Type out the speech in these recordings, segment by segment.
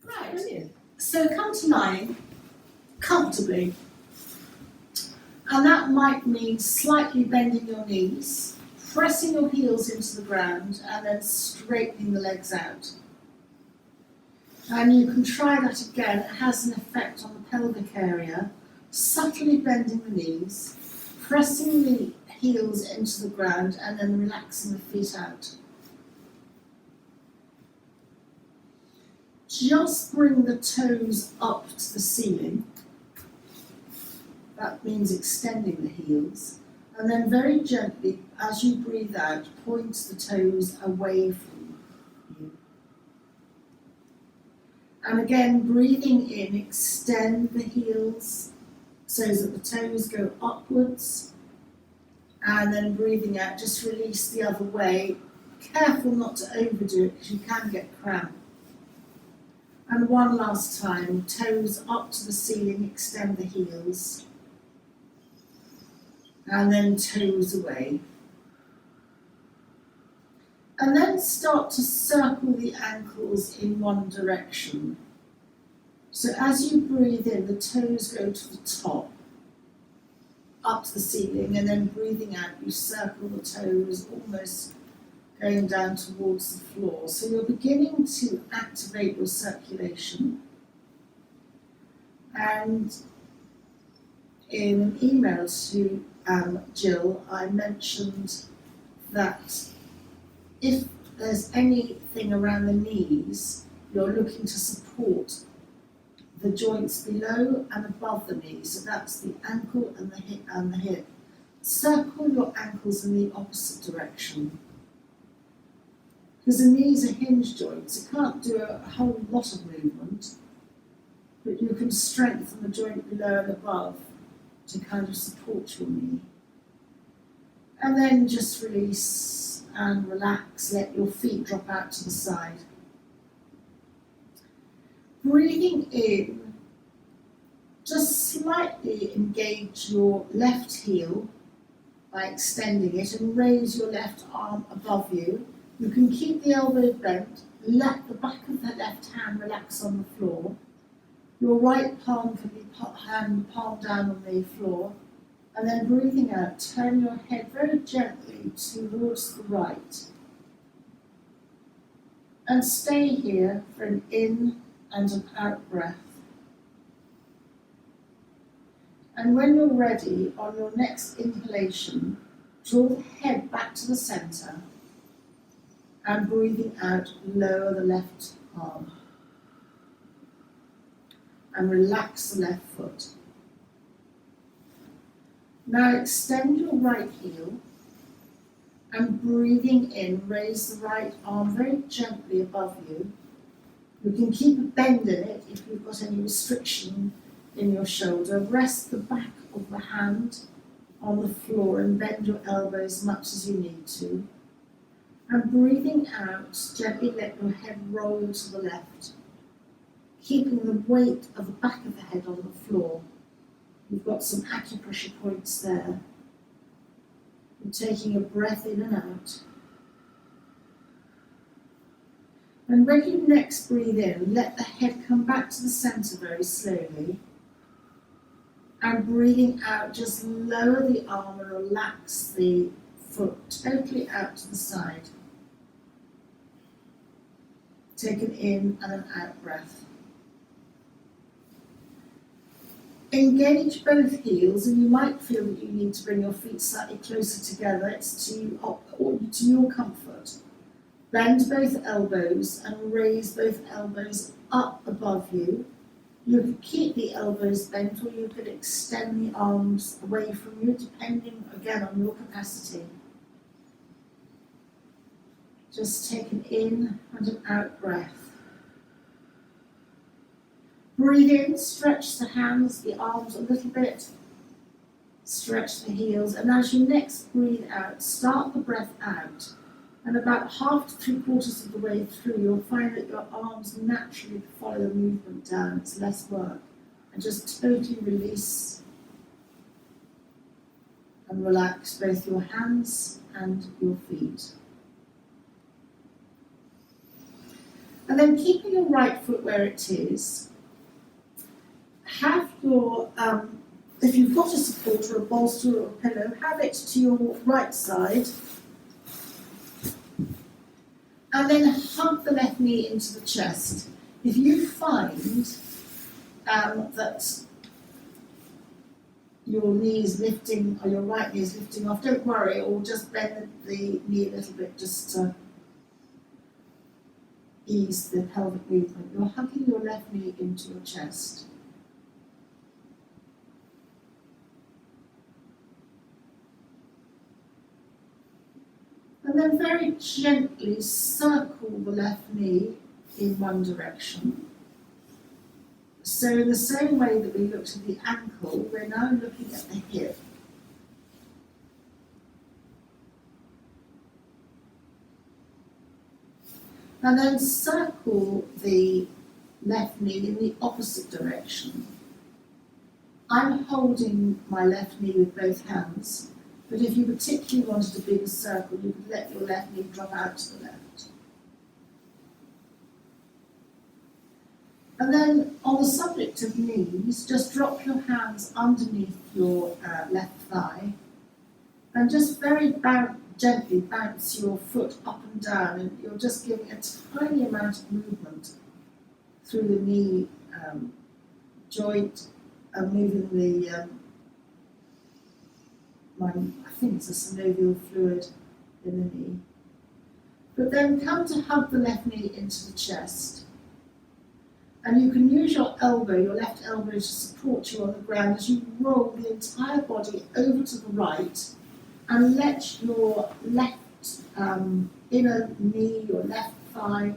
Right. Brilliant. So come to lying comfortably. And that might mean slightly bending your knees, pressing your heels into the ground, and then straightening the legs out. And you can try that again. It has an effect on the pelvic area, subtly bending the knees, pressing the heels into the ground, and then relaxing the feet out. Just bring the toes up to the ceiling. That means extending the heels. And then very gently, as you breathe out, point the toes away from you. And again, breathing in, extend the heels so that the toes go upwards. And then breathing out, just release the other way. Careful not to overdo it because you can get cramp. And one last time, toes up to the ceiling, extend the heels. And then toes away. And then start to circle the ankles in one direction. So as you breathe in, the toes go to the top, up to the ceiling, and then breathing out, you circle the toes almost going down towards the floor. So you're beginning to activate your circulation. And in an email to Jill, I mentioned that if there's anything around the knees, you're looking to support the joints below and above the knees. So that's the ankle and the hip. Circle your ankles in the opposite direction. Because the knees are hinge joints, you can't do a whole lot of movement, but you can strengthen the joint below and above to kind of support your knee. And then just release and relax, let your feet drop out to the side. Breathing in, just slightly engage your left heel by extending it and raise your left arm above you. You can keep the elbow bent, let the back of the left hand relax on the floor. Your right palm can be palm down on the floor. And then breathing out, turn your head very gently towards the right. And stay here for an in and an out breath. And when you're ready, on your next inhalation, draw the head back to the center. And breathing out, lower the left arm. And relax the left foot. Now extend your right heel and breathing in, raise the right arm very gently above you. You can keep a bend in it if you've got any restriction in your shoulder. Rest the back of the hand on the floor and bend your elbow as much as you need to. And breathing out, gently let your head roll to the left, keeping the weight of the back of the head on the floor. You've got some acupressure points there. You're taking a breath in and out. And when you next breathe in, let the head come back to the center very slowly. And breathing out, just lower the arm and relax the foot totally out to the side. Take an in and an out breath. Engage both heels, and you might feel that you need to bring your feet slightly closer together. It's to your comfort. Bend both elbows and raise both elbows up above you. You could keep the elbows bent, or you could extend the arms away from you, depending again on your capacity. Just take an in and an out breath. Breathe in, stretch the hands, the arms a little bit, stretch the heels, and as you next breathe out, start the breath out, and about half to 3/4 of the way through, you'll find that your arms naturally follow the movement down. It's less work, and just totally release and relax both your hands and your feet. And then keeping your right foot where it is, have your, if you've got a support or a bolster or a pillow, have it to your right side. And then hug the left knee into the chest. If you find that your knee is lifting, or your right knee is lifting off, don't worry, or just bend the knee a little bit just to ease the pelvic movement. You're hugging your left knee into your chest. And then very gently circle the left knee in one direction. So in the same way that we looked at the ankle, we're now looking at the hip. And then circle the left knee in the opposite direction. I'm holding my left knee with both hands, but if you particularly wanted a bigger circle, you could let your left knee drop out to the left. And then on the subject of knees, just drop your hands underneath your left thigh and just very gently bounce your foot up and down, and you're just giving a tiny amount of movement through the knee joint and moving the, I think it's a synovial fluid in the knee. But then come to hug the left knee into the chest. And you can use your elbow, your left elbow, to support you on the ground as you roll the entire body over to the right and let your left inner knee, your left thigh,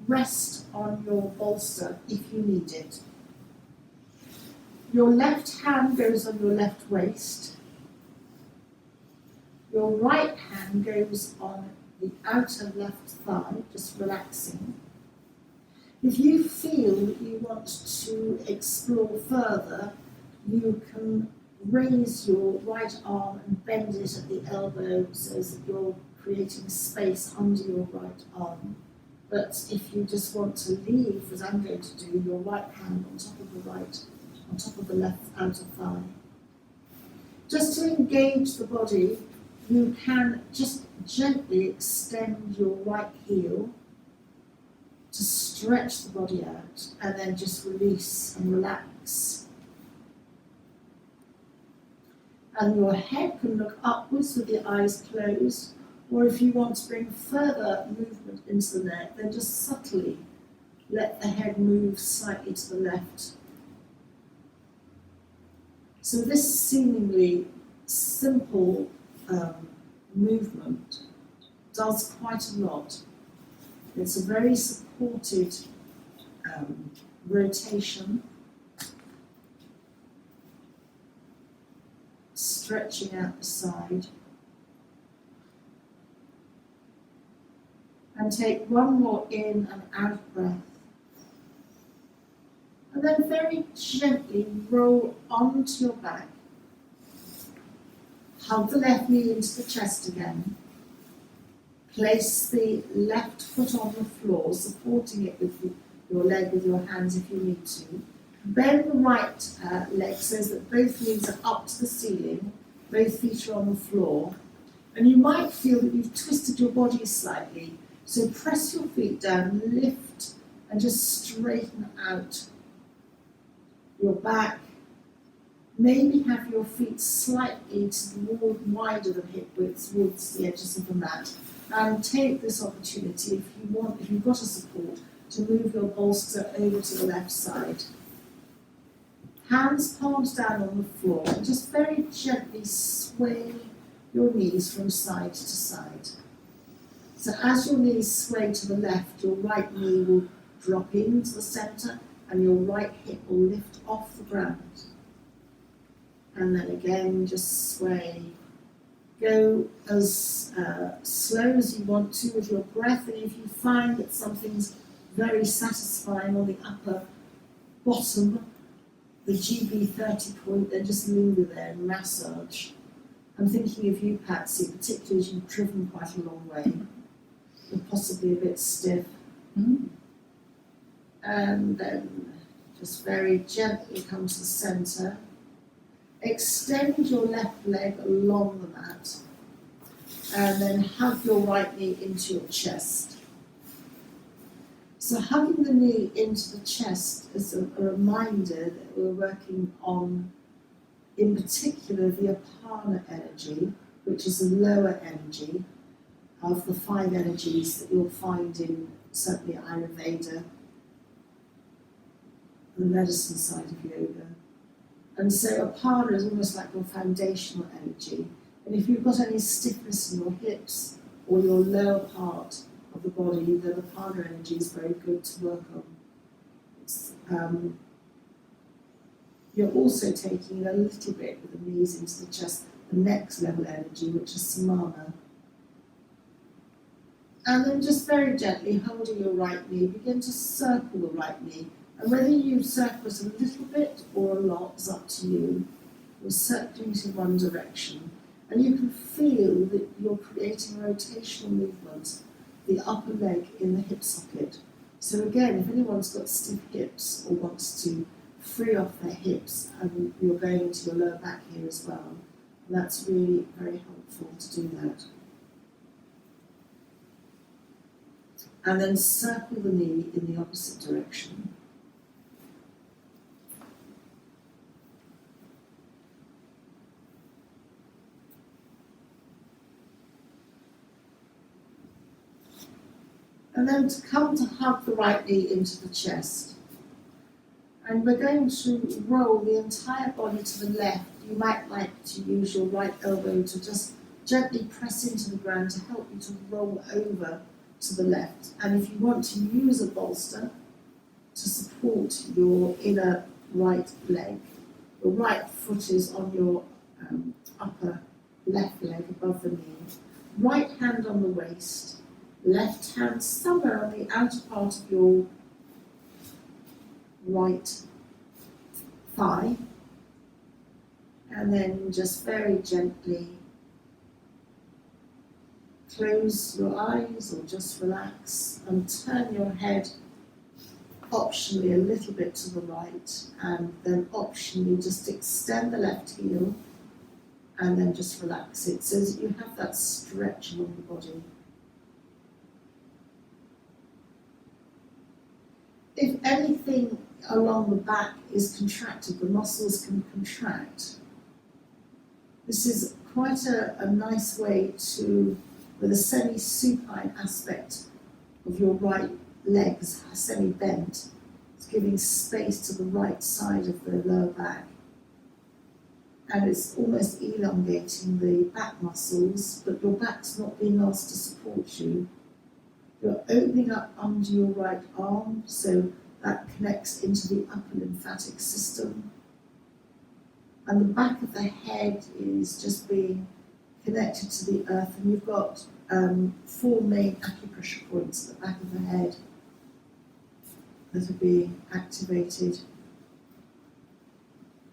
rest on your bolster if you need it. Your left hand goes on your left waist. Your right hand goes on the outer left thigh, just relaxing. If you feel that you want to explore further, you can raise your right arm and bend it at the elbow so that you're creating space under your right arm. But if you just want to leave, as I'm going to do, your right hand on top of the right, on top of the left outer thigh. Just to engage the body, you can just gently extend your right heel to stretch the body out, and then just release and relax. And your head can look upwards with the eyes closed, or if you want to bring further movement into the neck, then just subtly let the head move slightly to the left. So this seemingly simple movement does quite a lot. It's a very supported rotation, stretching out the side. And take one more in and out breath. And then very gently roll onto your back. Hug the left knee into the chest again. Place the left foot on the floor, supporting it with your leg with your hands if you need to. Bend the right leg so that both knees are up to the ceiling, both feet are on the floor. And you might feel that you've twisted your body slightly, so press your feet down, lift, and just straighten out your back. Maybe have your feet slightly wider than hip width towards the edges of the mat. And take this opportunity, if you want, if you've got a support, to move your bolster over to the left side. Hands palms down on the floor, and just very gently sway your knees from side to side. So as your knees sway to the left, your right knee will drop into the centre, and your right hip will lift off the ground. And then again, just sway. Go as slow as you want to with your breath, and if you find that something's very satisfying on the upper bottom, the GB30 point, then just linger there and massage. I'm thinking of you, Patsy, particularly as you've driven quite a long way, and possibly a bit stiff. And then just very gently come to the centre. Extend your left leg along the mat. And then hug your right knee into your chest. So hugging the knee into the chest is a reminder that we're working on, in particular, the apana energy, which is the lower energy of the 5 energies that you'll find in certainly Ayurveda, the medicine side of yoga. And so apana is almost like your foundational energy. And if you've got any stiffness in your hips or your lower part of the body, then the apana energy is very good to work on. You're also taking a little bit with the knees into the chest, the next level energy, which is samana. And then just very gently holding your right knee, begin to circle the right knee. And whether you circle it a little bit or a lot is up to you. You're circling it in one direction. And you can feel that you're creating a rotational movement, the upper leg in the hip socket. So again, if anyone's got stiff hips or wants to free off their hips, and you're going into your lower back here as well, that's really very helpful to do that. And then circle the knee in the opposite direction. And then to come to hug the right knee into the chest. And we're going to roll the entire body to the left. You might like to use your right elbow to just gently press into the ground to help you to roll over to the left. And if you want to use a bolster to support your inner right leg, your right foot is on your upper left leg above the knee, right hand on the waist, left hand somewhere on the outer part of your right thigh, and then just very gently close your eyes or just relax and turn your head optionally a little bit to the right, and then optionally just extend the left heel and then just relax it so that you have that stretch along the body. If anything along the back is contracted, the muscles can contract. This is quite a nice way to, with a semi-supine aspect of your right legs, semi-bent, it's giving space to the right side of the lower back. And it's almost elongating the back muscles, but your back's not being asked to support you. You're opening up under your right arm, so that connects into the upper lymphatic system. And the back of the head is just being connected to the earth, and you've got 4 main acupressure points at the back of the head that are being activated.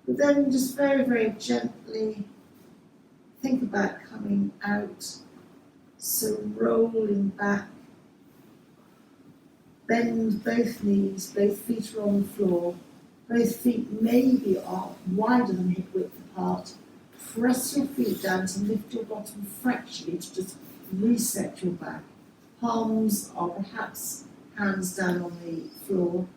But then just very, very gently think about coming out, so rolling back. Bend both knees, both feet are on the floor, both feet maybe are wider than hip width apart. Press your feet down to lift your bottom fractionally to just reset your back. Palms are perhaps hands down on the floor,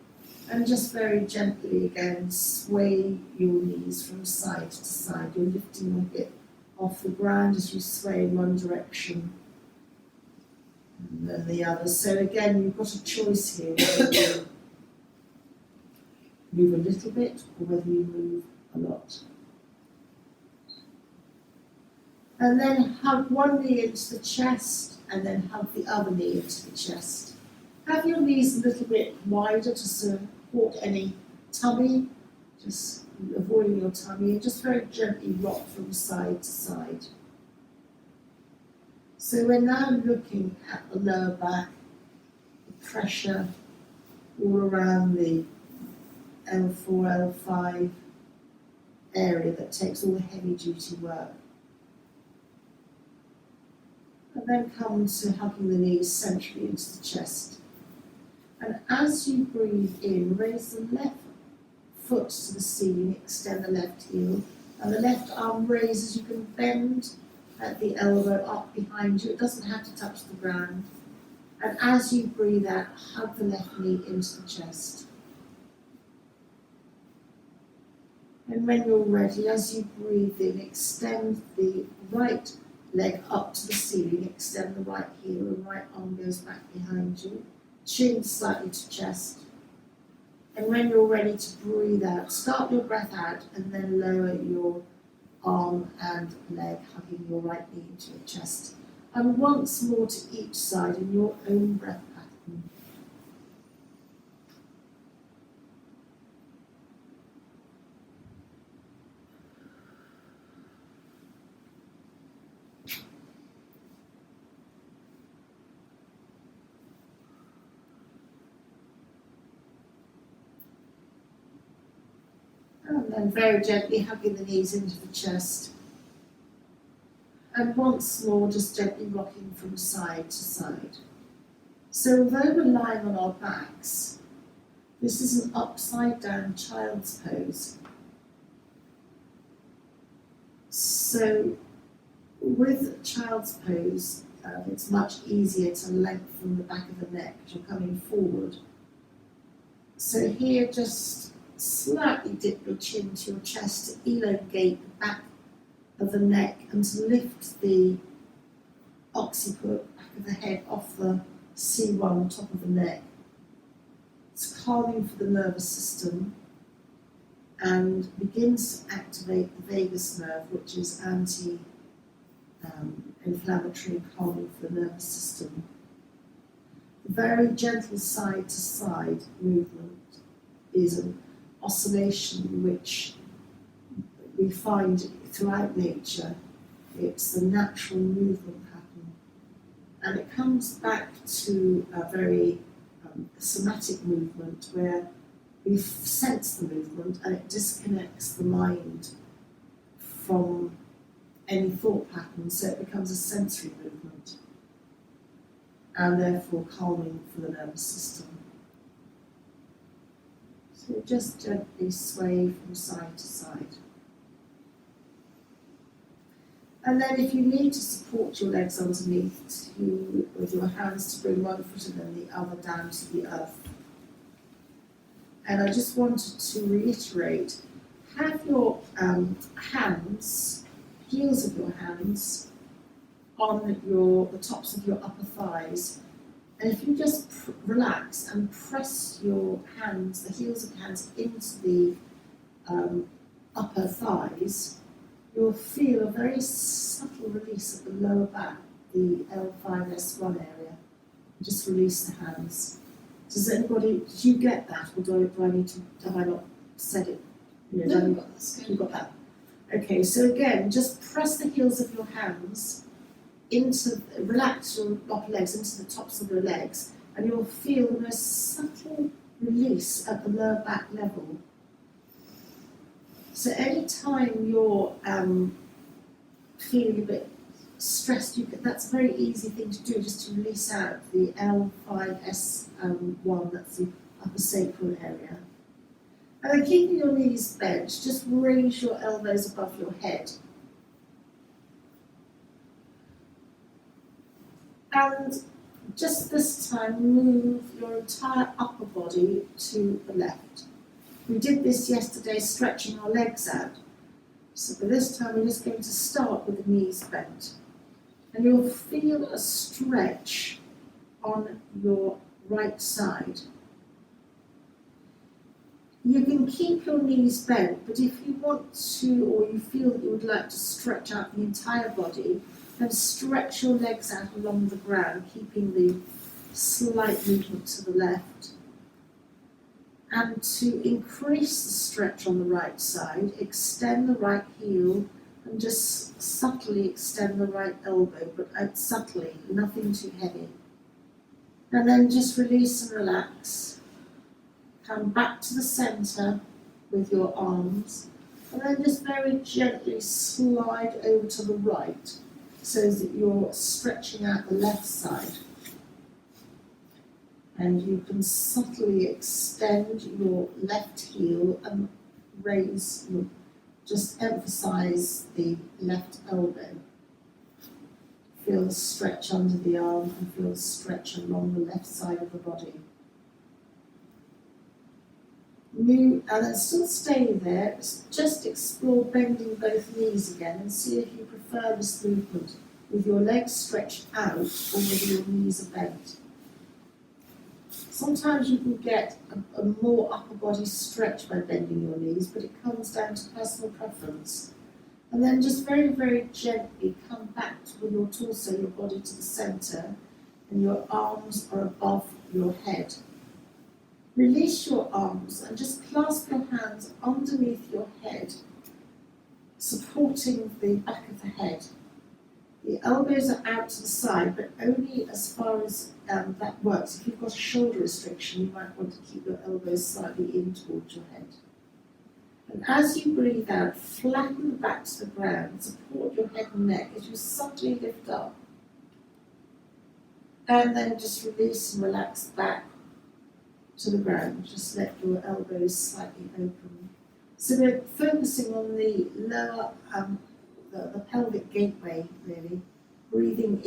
and just very gently again sway your knees from side to side. You're lifting your hip off the ground as you sway in one direction and then the other. So again, you've got a choice here whether you move a little bit or whether you move a lot. And then hug one knee into the chest and then hug the other knee into the chest. Have your knees a little bit wider to support any tummy, just avoiding your tummy, and just very gently rock from side to side. So we're now looking at the lower back, the pressure all around the L4, L5 area that takes all the heavy duty work. And then come to hugging the knees centrally into the chest. And And as you breathe in, raise the left foot to the ceiling, extend the left heel, and the left arm raises. You can bend at the elbow up behind you. It doesn't have to touch the ground. And as you breathe out, hug the left knee into the chest. And when you're ready, as you breathe in, extend the right leg up to the ceiling, extend the right heel, and right arm goes back behind you, chin slightly to chest. And when you're ready to breathe out, start your breath out and then lower your arm and leg, hugging your right knee into your chest. And once more to each side in your own breath pattern. And then very gently hugging the knees into the chest. And once more, just gently rocking from side to side. So although we're lying on our backs, this is an upside down child's pose. So with child's pose, it's much easier to lengthen the back of the neck as you're coming forward. So here, just slightly dip your chin to your chest to elongate the back of the neck and to lift the occiput, back of the head, off the C1, top of the neck. It's calming for the nervous system and begins to activate the vagus nerve, which is anti-inflammatory and calming for the nervous system. The very gentle side to side movement is an oscillation which we find throughout nature. It's the natural movement pattern, and it comes back to a very somatic movement where we sense the movement and it disconnects the mind from any thought pattern, so it becomes a sensory movement and therefore calming for the nervous system. So just gently sway from side to side. And then if you need to support your legs underneath with your hands to bring one foot and then the other down to the earth. And I just wanted to reiterate, have your hands, heels of your hands, on the tops of your upper thighs. And if you just relax and press your hands, the heels of your hands into the upper thighs, you'll feel a very subtle release of the lower back, the L5S1 area. Just release the hands. Did you get that, or do I need to, have I not said it? You've got that. Okay, so again, just press the heels of your hands relax your upper legs into the tops of your legs, and you'll feel the most subtle release at the lower back level. So anytime you're feeling a bit stressed, that's a very easy thing to do, just to release out the L5S1, that's the upper sacral area. And then keeping your knees bent, just raise your elbows above your head. And just this time, move your entire upper body to the left. We did this yesterday, stretching our legs out. So for this time, we're just going to start with the knees bent. And you'll feel a stretch on your right side. You can keep your knees bent, but if you want to, or you feel that you would like to stretch out the entire body, then stretch your legs out along the ground, keeping the slight movement to the left. And to increase the stretch on the right side, extend the right heel and just subtly extend the right elbow, but subtly, nothing too heavy. And then just release and relax. Come back to the centre with your arms, and then just very gently slide over to the right so that you're stretching out the left side. And you can subtly extend your left heel and raise your, just emphasize the left elbow. Feel the stretch under the arm and feel the stretch along the left side of the body. Move, and then still stay there, just explore bending both knees again and see if you prefer this movement with your legs stretched out or whether your knees are bent. Sometimes you can get a more upper body stretch by bending your knees, but it comes down to personal preference. And then just very, very gently come back to your torso, your body to the centre, and your arms are above your head. Release your arms and just clasp your hands underneath your head, supporting the back of the head. The elbows are out to the side, but only as far as that works. If you've got a shoulder restriction, you might want to keep your elbows slightly in towards your head. And as you breathe out, flatten the back to the ground, support your head and neck as you subtly lift up. And then just release and relax back to the ground. Just let your elbows slightly open. So we're focusing on the lower, the pelvic gateway, really. Breathing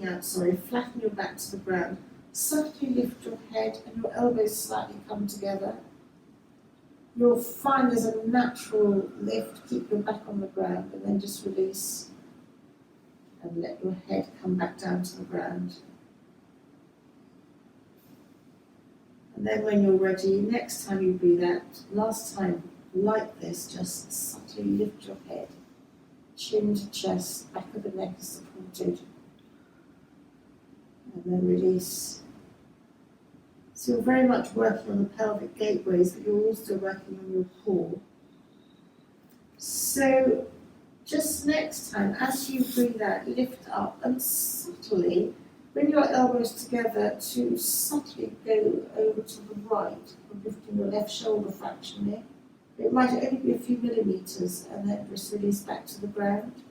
out, flatten your back to the ground. Subtly lift your head and your elbows slightly come together. You'll find there's a natural lift, keep your back on the ground, and then just release and let your head come back down to the ground. And then when you're ready, next time you breathe out, last time like this, just subtly lift your head, chin to chest, back of the neck is supported, and then release. So you're very much working on the pelvic gateways, but you're also working on your core. So just next time, as you breathe out, lift up and subtly bring your elbows together to subtly go over to the right, lifting your left shoulder fractionally. It might only be a few millimeters, and then just release back to the ground.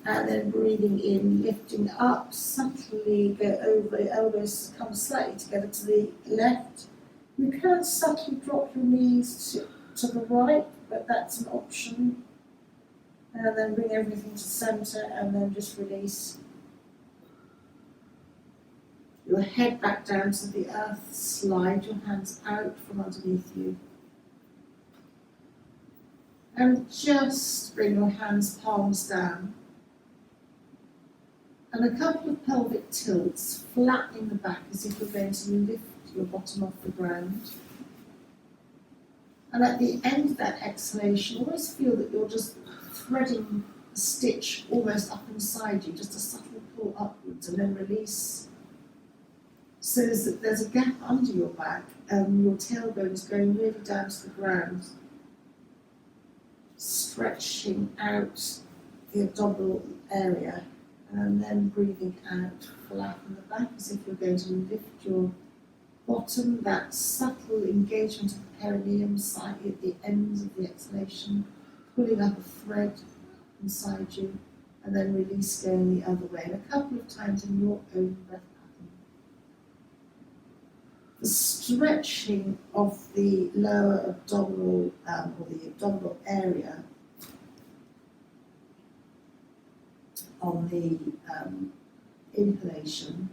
And then breathing in, lifting up, subtly go over, elbows come slightly together to the left. You can subtly drop your knees to the right, but that's an option. And then bring everything to centre, and then just release. Your head back down to the earth, slide your hands out from underneath you. And just bring your hands palms down. And a couple of pelvic tilts, flattening the back as if you're going to lift your bottom off the ground. And at the end of that exhalation, always feel that you're just threading a stitch almost up inside you, just a subtle pull upwards, and then release. So there's a gap under your back, and your tailbone is going really down to the ground, stretching out the abdominal area. And then breathing out, flatten the back as if you're going to lift your bottom, that subtle engagement of the perineum slightly at the ends of the exhalation, pulling up a thread inside you, and then release going the other way, and a couple of times in your own breath pattern. The stretching of the lower abdominal, or the abdominal area on the inhalation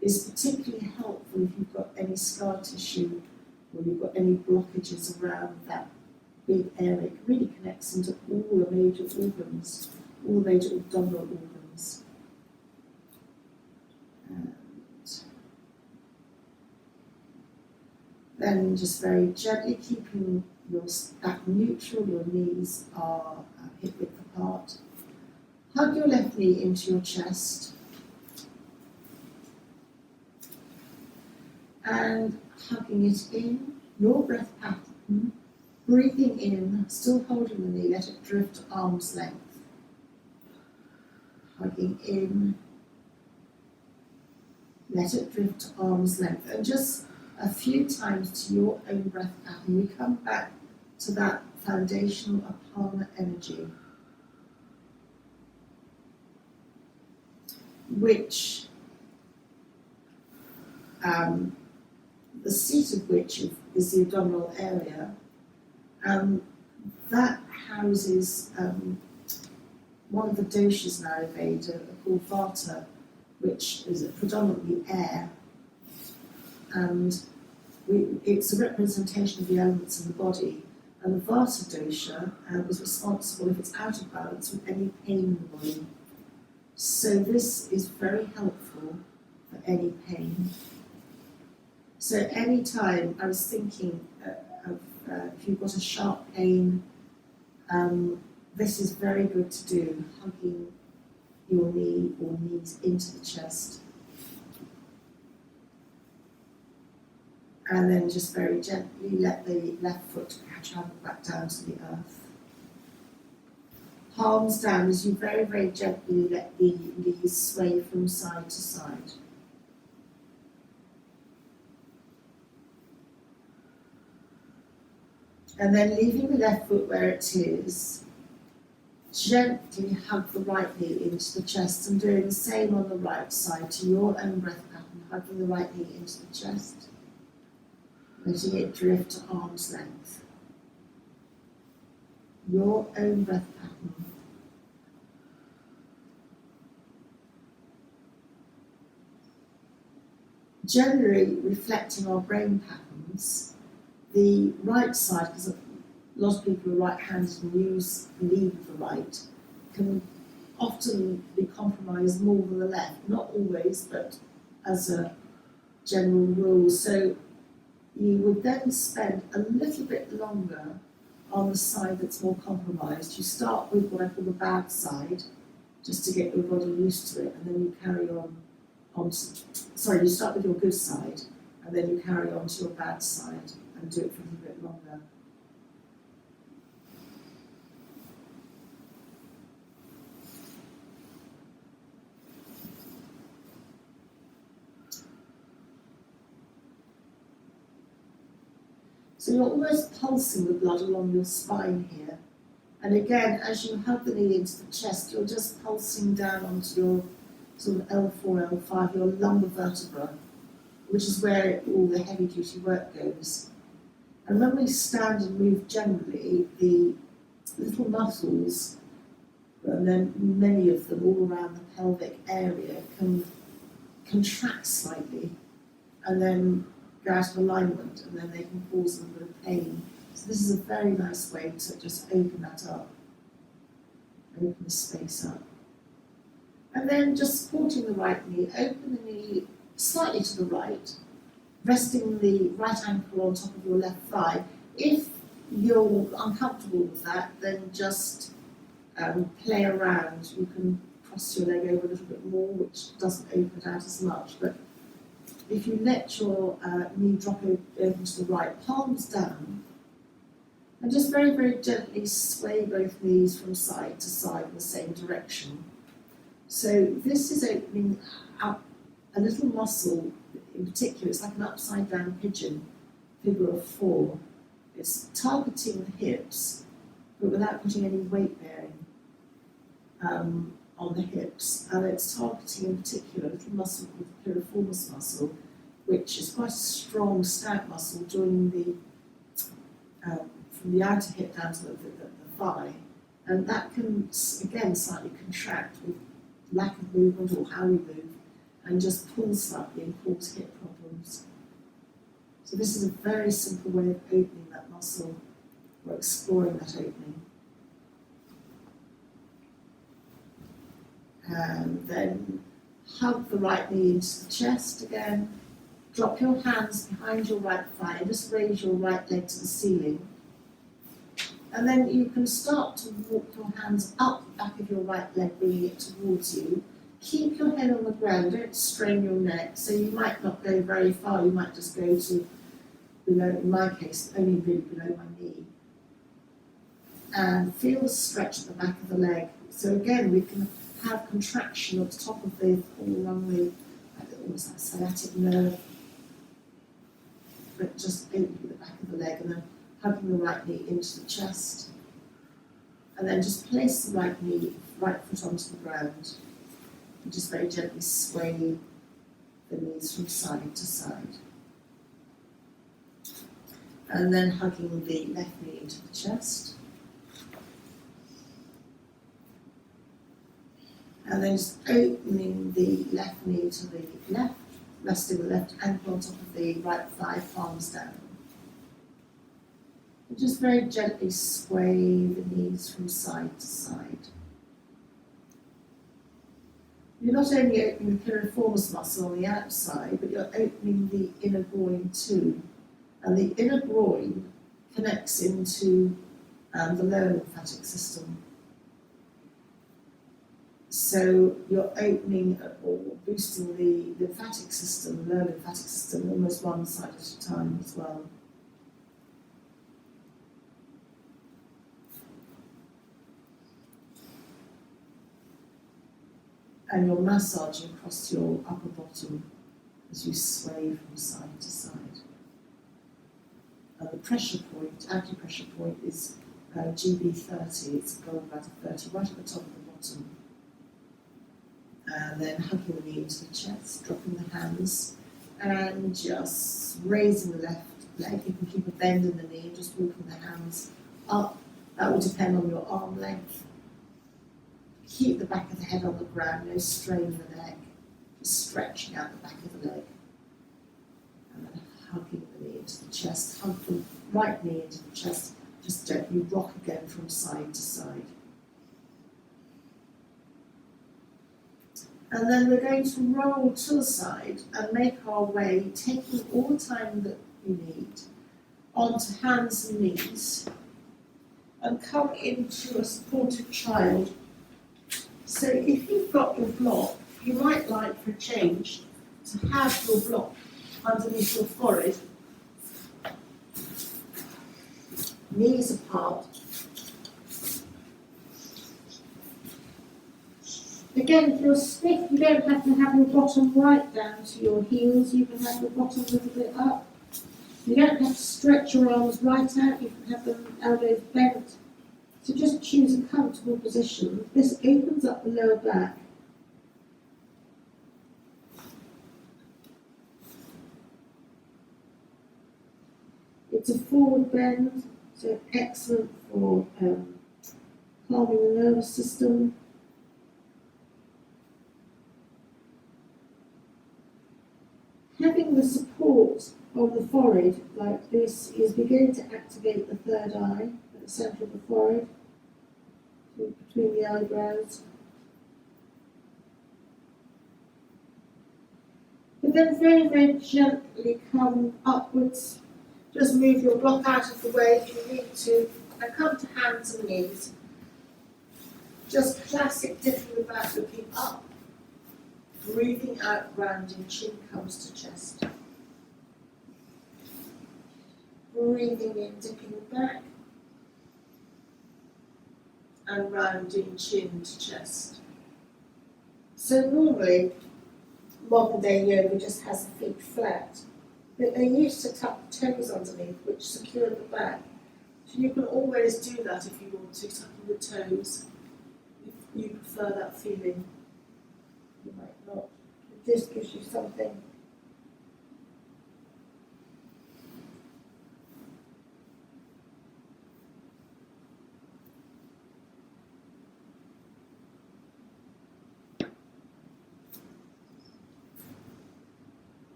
is particularly helpful if you've got any scar tissue or you've got any blockages around that big area. It really connects into all the major organs, all the major abdominal organs. And then just very gently keeping your back neutral, your knees are hip width apart. Hug your left knee into your chest and hugging it in, your breath pattern, breathing in, still holding the knee, let it drift to arm's length. Hugging in, let it drift to arm's length, and just a few times to your own breath pattern, we come back to that foundational apana energy. which the seat of which is the abdominal area. That houses one of the doshas in Ayurveda called Vata, which is predominantly air, and it's a representation of the elements in the body. And the Vata dosha is responsible, if it's out of balance, with any pain in the body. So this is very helpful for any pain. So any time I was thinking of if you've got a sharp pain, this is very good to do, hugging your knee or knees into the chest. And then just very gently let the left foot travel back down to the earth. Palms down as you very, very gently let the knees sway from side to side. And then leaving the left foot where it is, gently hug the right knee into the chest and doing the same on the right side to your own breath pattern, hugging the right knee into the chest, letting it drift to arm's length. Your own breath pattern. Generally reflecting our brain patterns, the right side, because a lot of people are right-handed and lead the right, can often be compromised more than the left. Not always, but as a general rule. So you would then spend a little bit longer on the side that's more compromised. You start with what I call the bad side, just to get your body used to it, and then you carry on you start with your good side, and then you carry on to your bad side, and do it for a little bit longer. So you're almost pulsing the blood along your spine here. And again, as you hug the knee into the chest, you're just pulsing down onto your sort of L4, L5, your lumbar vertebra, which is where all the heavy duty work goes. And when we stand and move generally, the little muscles, and then many of them all around the pelvic area, can contract slightly and then go out of alignment, and then they can cause a little bit of pain. So this is a very nice way to just open that up, open the space up. And then just supporting the right knee, open the knee slightly to the right, resting the right ankle on top of your left thigh. If you're uncomfortable with that, then just play around. You can cross your leg over a little bit more, which doesn't open it out as much. But if you let your knee drop over to the right, palms down, and just very, very gently sway both knees from side to side in the same direction. So this is opening up a little muscle in particular. It's like an upside down pigeon, figure of 4. It's targeting the hips, but without putting any weight bearing on the hips. And it's targeting in particular a little muscle called the piriformis muscle, which is quite a strong stout muscle joining from the outer hip down to the thigh. And that can, again, slightly contract with lack of movement or how we move, and just pull slightly and cause hip problems. So this is a very simple way of opening that muscle, or exploring that opening. And then hug the right knee into the chest again. Drop your hands behind your right thigh and just raise your right leg to the ceiling. And then you can start to walk your hands up the back of your right leg, bringing it towards you. Keep your head on the ground, don't strain your neck. So you might not go very far, you might just go to below, in my case, only really below my knee. And feel the stretch at the back of the leg. So again, we can have contraction at the top of the, all along the, almost like sciatic nerve, but just opening the back of the leg, and then hugging the right knee into the chest. And then just place the right knee, right foot onto the ground. You just very gently sway the knees from side to side. And then hugging the left knee into the chest. And then just opening the left knee to the left, resting the left ankle on top of the right thigh, palms down. And just very gently sway the knees from side to side. You're not only opening the piriformis muscle on the outside, but you're opening the inner groin too. And the inner groin connects into the lower lymphatic system. So you're opening or boosting the lymphatic system, lower lymphatic system, almost one side at a time as well. And you're massaging across your upper bottom as you sway from side to side. And the pressure point, acupressure point, is GB30, it's gallbladder 30, right at the top of the bottom. And then hugging the knee into the chest, dropping the hands, and just raising the left leg. You can keep a bend in the knee, just walking the hands up. That will depend on your arm length. Keep the back of the head on the ground, no strain in the neck, just stretching out the back of the leg. And then hugging the knee into the chest, hug the right knee into the chest, just gently rock again from side to side. And then we're going to roll to the side and make our way, taking all the time that you need, onto hands and knees, and come into a supported child. So if you've got your block, you might like for a change to have your block underneath your forehead, knees apart. Again, if you're stiff, you don't have to have your bottom right down to your heels, you can have your bottom a little bit up. You don't have to stretch your arms right out, you can have them elbows bent. So just choose a comfortable position. This opens up the lower back. It's a forward bend, so excellent for calming the nervous system. Having the support of the forehead like this is beginning to activate the third eye at the centre of the forehead, between the eyebrows. But then very, very gently come upwards. Just move your block out of the way if you need to, and come to hands and knees. Just classic dipping the back, looking up. Breathing out, rounding, chin comes to chest. Breathing in, dipping the back. And rounding, chin to chest. So normally, modern day yoga just has the feet flat. But they used to tuck the toes underneath, which secured the back. So you can always do that if you want to, tucking the toes, if you prefer that feeling. You might not. This gives you something.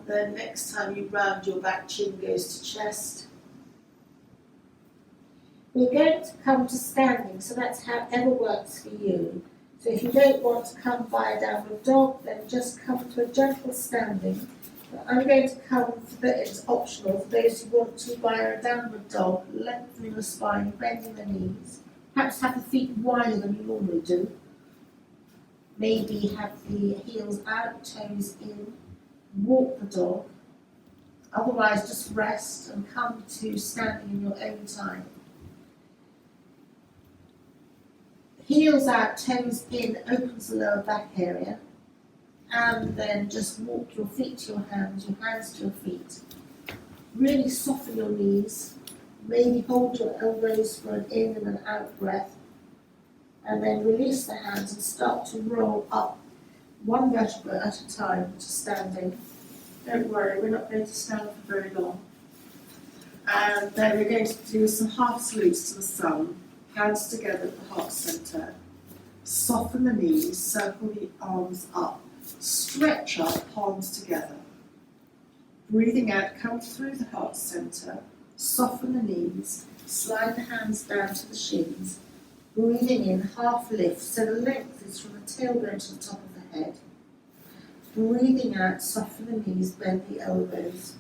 Then next time you round your back, chin goes to chest. We're going to come to standing, so that's however works for you. So if you don't want to come by a downward dog, then just come to a gentle standing. But I'm going to come, it's optional for those who want to, by a downward dog, lengthening the spine, bending the knees. Perhaps have the feet wider than you normally do. Maybe have the heels out, toes in, walk the dog. Otherwise, just rest and come to standing in your own time. Heels out, toes in, opens the lower back area. And then just walk your feet to your hands to your feet. Really soften your knees. Maybe hold your elbows for an in and an out breath. And then release the hands and start to roll up one vertebra at a time to standing. Don't worry, we're not going to stand for very long. And then we're going to do some half salutes to the sun, hands together at the heart centre. Soften the knees, circle the arms up, stretch up, palms together. Breathing out, come through the heart centre, soften the knees, slide the hands down to the shins. Breathing in, half lift, so the length is from the tailbone to the top of the head. Breathing out, soften the knees, bend the elbows.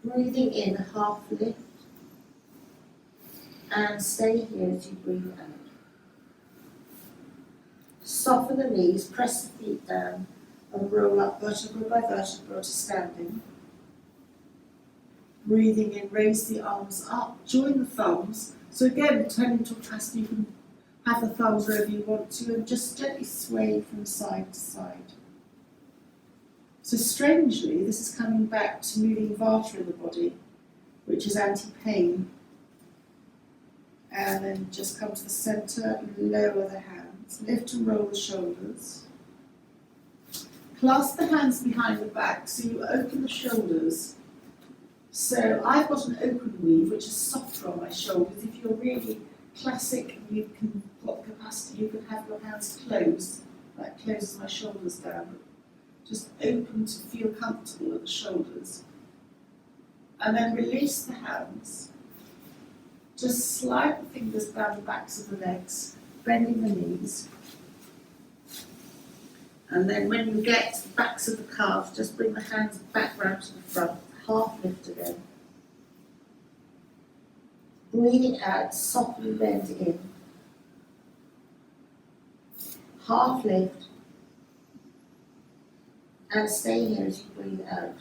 Breathing in, half lift, and stay here as you breathe out. Soften the knees, press the feet down, and roll up vertebra by vertebra to standing. Breathing in, raise the arms up, join the thumbs. So again, turning to a twist, you can have the thumbs wherever you want to, and just gently sway from side to side. So strangely, this is coming back to moving vata in the body, which is anti-pain. And then just come to the centre, lower the hands, lift and roll the shoulders. Clasp the hands behind the back, so you open the shoulders. So I've got an open weave, which is softer on my shoulders. If you're really classic, you can got the capacity, you can have your hands closed. That closes my shoulders down. Just open to feel comfortable at the shoulders. And then release the hands. Just slide the fingers down the backs of the legs, bending the knees. And then when you get to the backs of the calves, just bring the hands back round to the front, half lift again. Breathing out, softly bend in. Half lift. And stay here as you breathe out.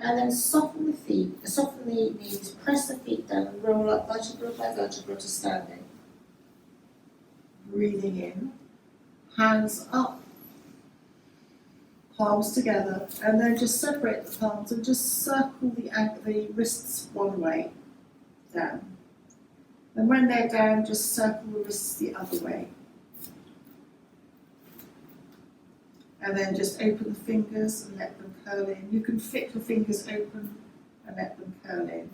And then soften the feet, soften the knees, press the feet down and roll up vertebra by vertebra to standing. Breathing in, hands up, palms together, and then just separate the palms and just circle the wrists one way down. And when they're down, just circle the wrists the other way. And then just open the fingers and let them curl in. You can fit the fingers open and let them curl in.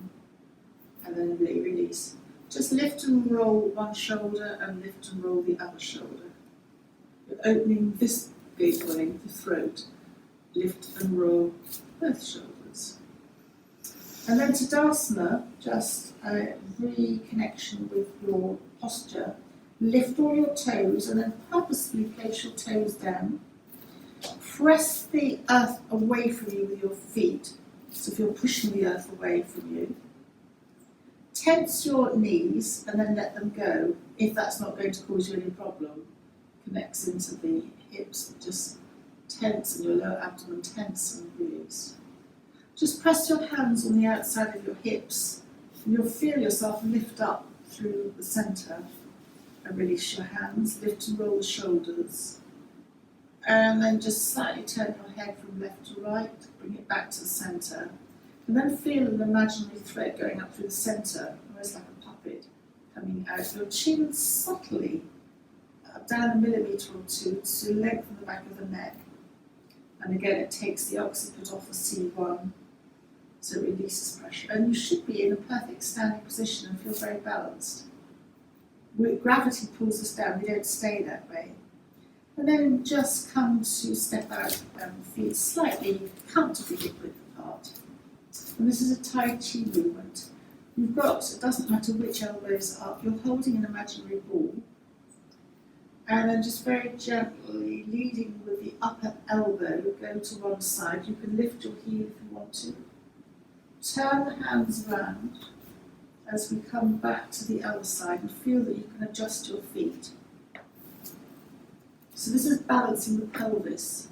And then release. Just lift and roll one shoulder and lift and roll the other shoulder. You're opening this big way, the throat. Lift and roll both shoulders. And then Tadasana, just a reconnection with your posture. Lift all your toes and then purposefully place your toes down. Press the earth away from you with your feet, so if you're pushing the earth away from you. Tense your knees and then let them go, if that's not going to cause you any problem. Connects into the hips, just tense and your lower abdomen tense and release. Just press your hands on the outside of your hips and you'll feel yourself lift up through the centre and release your hands, lift and roll the shoulders. And then just slightly turn your head from left to right, bring it back to the centre. And then feel an imaginary thread going up through the centre, almost like a puppet coming out. Your chin subtly down a millimetre or two to lengthen the back of the neck. And again, it takes the occiput off the C1, so it releases pressure. And you should be in a perfect standing position and feel very balanced. Gravity pulls us down, we don't stay that way. And then just come to step out and feet slightly comfortably hip width apart. And this is a Tai Chi movement. You've got, it doesn't matter which elbow is up, you're holding an imaginary ball. And then just very gently leading with the upper elbow, go to one side. You can lift your heel if you want to. Turn the hands round as we come back to the other side and feel that you can adjust your feet. So this is balancing the pelvis.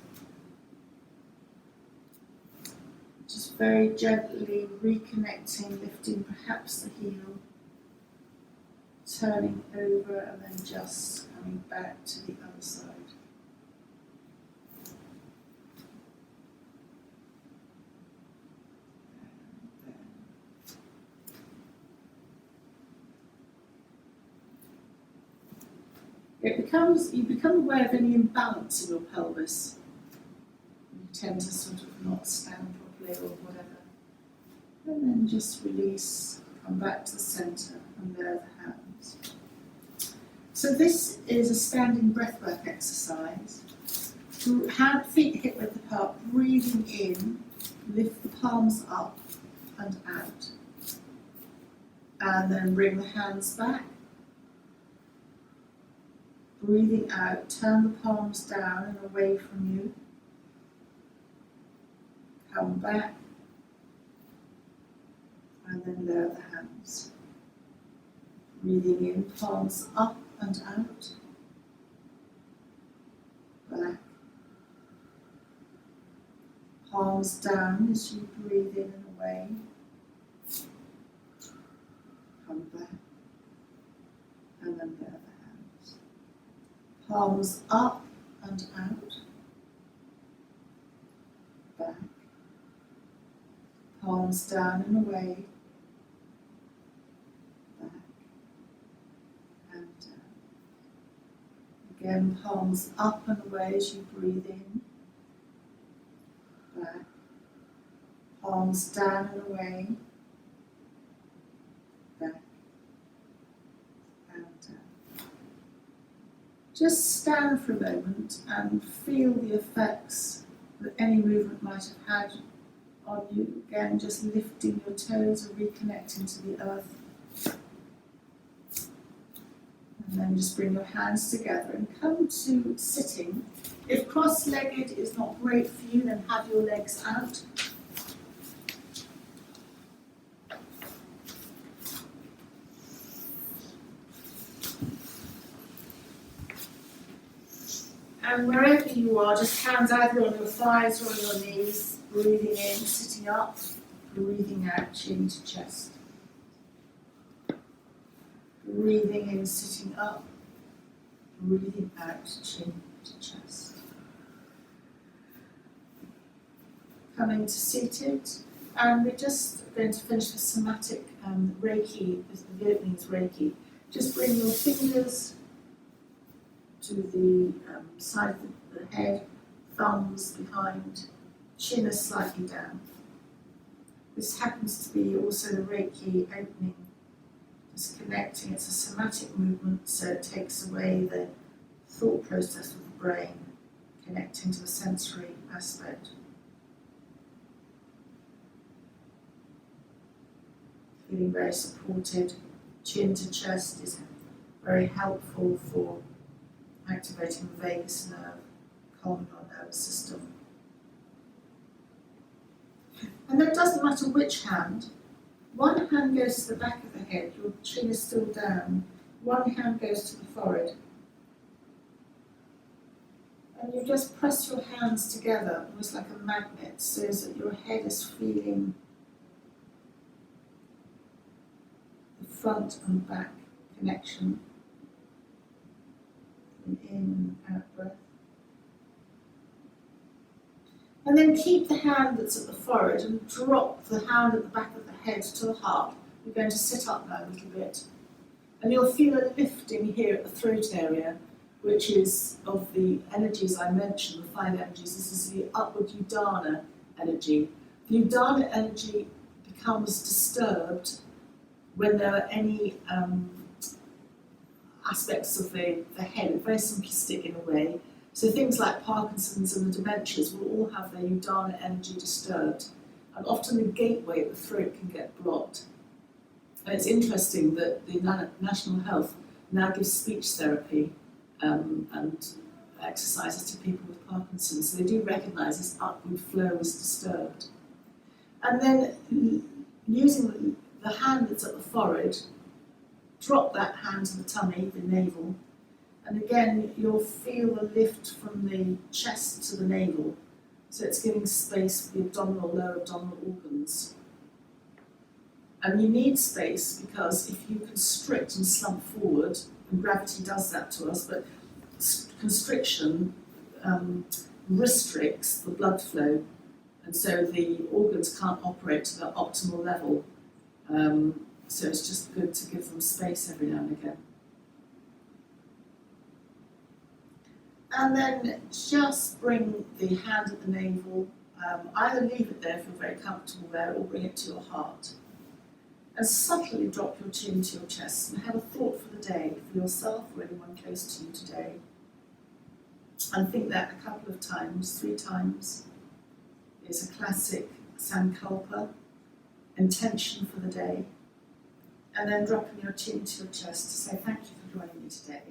Just very gently reconnecting, lifting perhaps the heel, turning over and then just coming back to the other side. you become aware of any imbalance in your pelvis. You tend to sort of not stand properly or whatever. And then just release, come back to the centre and lower the hands. So this is a standing breathwork exercise. Feet hip width apart, breathing in, lift the palms up and out. And then bring the hands back. Breathing out, turn the palms down and away from you. Come back. And then lower the hands. Breathing in, palms up and out. Back. Palms down as you breathe in and away. Come back. And then lower the hands. Palms up and out. Back. Palms down and away. Back. And down. Again, palms up and away as you breathe in. Back. Palms down and away. Back. And down. Just stand for a moment and feel the effects that any movement might have had on you. Again, just lifting your toes and reconnecting to the earth. And then just bring your hands together and come to sitting. If cross-legged is not great for you, then have your legs out. And wherever you are, just hands either on your thighs or on your knees, breathing in, sitting up, breathing out, chin to chest. Breathing in, sitting up, breathing out, chin to chest. Coming to seated, and we're just going to finish the somatic Reiki, the Vietnamese Reiki. Just bring your fingers to the side of the head, thumbs behind, chin is slightly down. This happens to be also the Reiki opening. It's connecting, it's a somatic movement, so it takes away the thought process of the brain, connecting to the sensory aspect. Feeling very supported, chin to chest is very helpful for activating the vagus nerve, calming our nervous system. And then it doesn't matter which hand. One hand goes to the back of the head, your chin is still down. One hand goes to the forehead. And you just press your hands together, almost like a magnet, so that your head is feeling the front and back connection. In and out breath. And then keep the hand that's at the forehead and drop the hand at the back of the head to the heart. We're going to sit up now a little bit. And you'll feel a lifting here at the throat area, which is of the energies I mentioned, the 5 energies. This is the upward Udana energy. The Udana energy becomes disturbed when there are any aspects of the head, very simplistic in a way. So things like Parkinson's and the dementias will all have their Udana energy disturbed. And often the gateway at the throat can get blocked. And it's interesting that the National Health now gives speech therapy and exercises to people with Parkinson's. So they do recognise this upward flow is disturbed. And then using the hand that's at the forehead, drop that hand to the tummy, the navel, and again you'll feel the lift from the chest to the navel, so it's giving space for the abdominal, lower abdominal organs. And you need space because if you constrict and slump forward, and gravity does that to us, but constriction restricts the blood flow, and so the organs can't operate to the optimal level. So it's just good to give them space every now and again. And then just bring the hand at the navel, either leave it there if you're very comfortable there, or bring it to your heart. And subtly drop your chin to your chest and have a thought for the day, for yourself or anyone close to you today. And think that a couple of times, 3 times, is a classic sankalpa, intention for the day. And then dropping your chin to your chest to say thank you for joining me today.